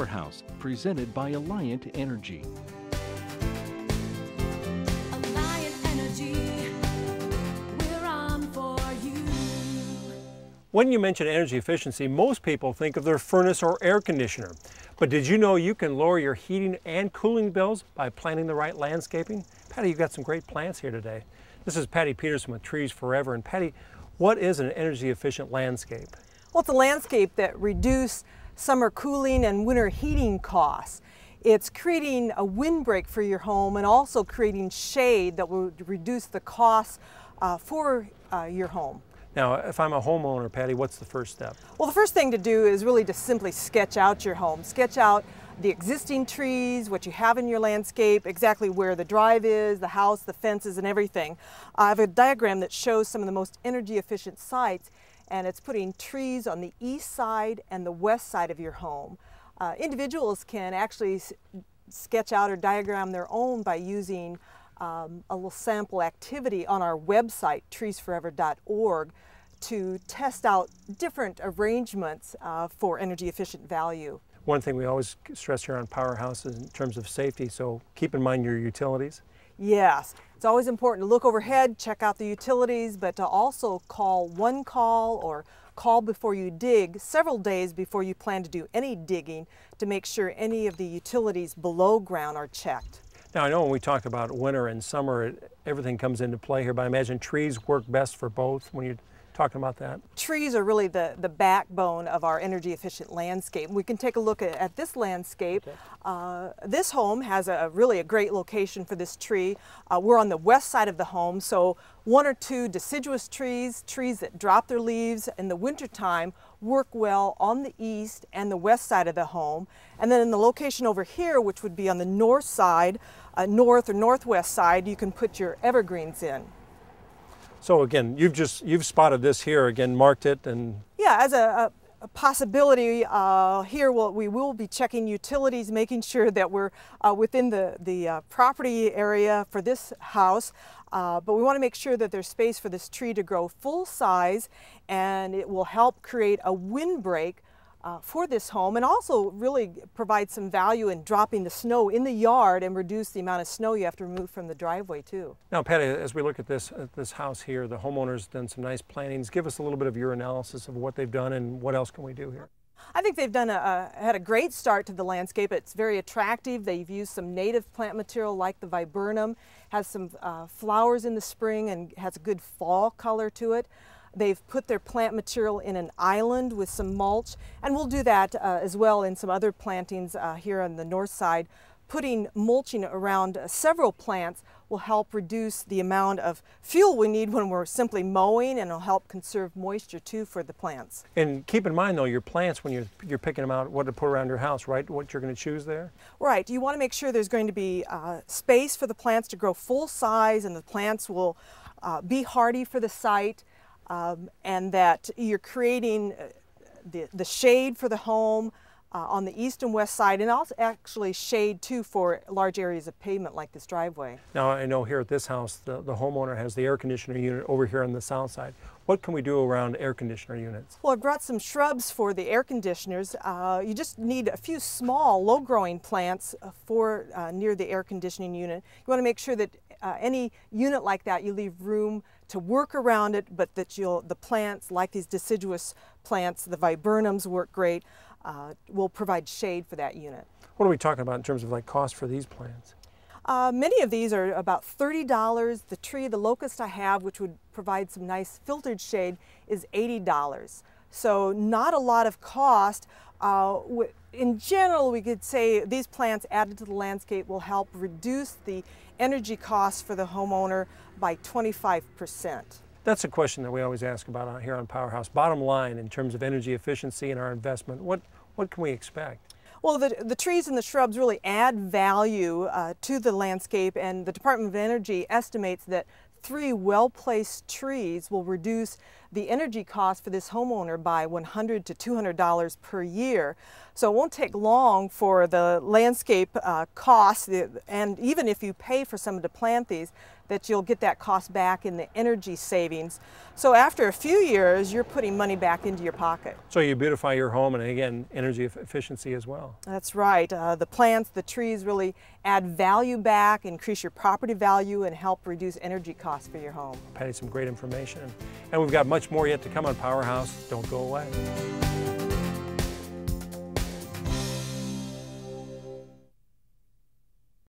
Powerhouse, presented by Alliant Energy. Alliant Energy, we're on for you. When you mention energy efficiency, most people think of their furnace or air conditioner. But did you know you can lower your heating and cooling bills by planting the right landscaping? Patty, you've got some great plants here today. This is Patty Peterson with Trees Forever. And Patty, what is an energy efficient landscape? Well, it's a landscape that reduces summer cooling and winter heating costs. It's creating a windbreak for your home and also creating shade that will reduce the costs for your home. Now, if I'm a homeowner, Patty, what's the first step? Well, the first thing to do is really to simply sketch out your home. Sketch out the existing trees, what you have in your landscape, exactly where the drive is, the house, the fences, and everything. I have a diagram that shows some of the most energy efficient sites, and it's putting trees on the east side and the west side of your home. Individuals can actually sketch out or diagram their own by using a little sample activity on our website, treesforever.org, to test out different arrangements for energy efficient value. One thing we always stress here on Powerhouse is in terms of safety, so keep in mind your utilities. Yes, it's always important to look overhead, check out the utilities, but to also call one call or call before you dig several days before you plan to do any digging to make sure any of the utilities below ground are checked. Now, I know when we talk about winter and summer, everything comes into play here, but I imagine trees work best for both when you're talking about that. Trees are really the backbone of our energy efficient landscape. We can take a look at this landscape. Okay. This home has really a great location for this tree. We're on the west side of the home, so one or two deciduous trees that drop their leaves in the wintertime, work well on the east and the west side of the home. And then in the location over here, which would be on the north side, north or northwest side, you can put your evergreens in. So again, you've spotted this here, again, marked it, and yeah, as a possibility here, we will be checking utilities, making sure that we're within the property area for this house. But we want to make sure that there's space for this tree to grow full size, and it will help create a windbreak for this home, and also really provide some value in dropping the snow in the yard and reduce the amount of snow you have to remove from the driveway too. Now, Patty, as we look at this house here, the homeowner's done some nice plantings. Give us a little bit of your analysis of what they've done and what else can we do here. I think they've done had a great start to the landscape. It's very attractive. They've used some native plant material like the viburnum, has some flowers in the spring and has a good fall color to it. They've put their plant material in an island with some mulch, and we'll do that as well in some other plantings here on the north side. Putting mulching around several plants will help reduce the amount of fuel we need when we're simply mowing, and it'll help conserve moisture too for the plants. And keep in mind though, your plants, when you're picking them out, what to put around your house, right? What you're going to choose there? Right. You want to make sure there's going to be space for the plants to grow full size, and the plants will be hardy for the site. And that you're creating the shade for the home on the east and west side, and also actually shade too for large areas of pavement like this driveway. Now, I know here at this house the homeowner has the air conditioner unit over here on the south side. What can we do around air conditioner units? Well, I brought some shrubs for the air conditioners. You just need a few small low-growing plants for near the air conditioning unit. You want to make sure that any unit like that, you leave room to work around it, but that the plants, like these deciduous plants, the viburnums work great, will provide shade for that unit. What are we talking about in terms of like cost for these plants? Many of these are about $30. The tree, the locust I have, which would provide some nice filtered shade, is $80. So not a lot of cost. In general, we could say these plants added to the landscape will help reduce the energy costs for the homeowner by 25%. That's a question that we always ask about here on Powerhouse. Bottom line, in terms of energy efficiency and our investment, what can we expect? Well, the trees and the shrubs really add value to the landscape, and the Department of Energy estimates that 3 well-placed trees will reduce the energy cost for this homeowner by $100 to $200 per year. So it won't take long for the landscape costs, and even if you pay for someone to plant these, that you'll get that cost back in the energy savings. So after a few years, you're putting money back into your pocket. So you beautify your home, and again, energy efficiency as well. That's right. The plants, the trees really add value back, increase your property value, and help reduce energy costs for your home. Patty, some great information. And we've got much more yet to come on Powerhouse. Don't go away.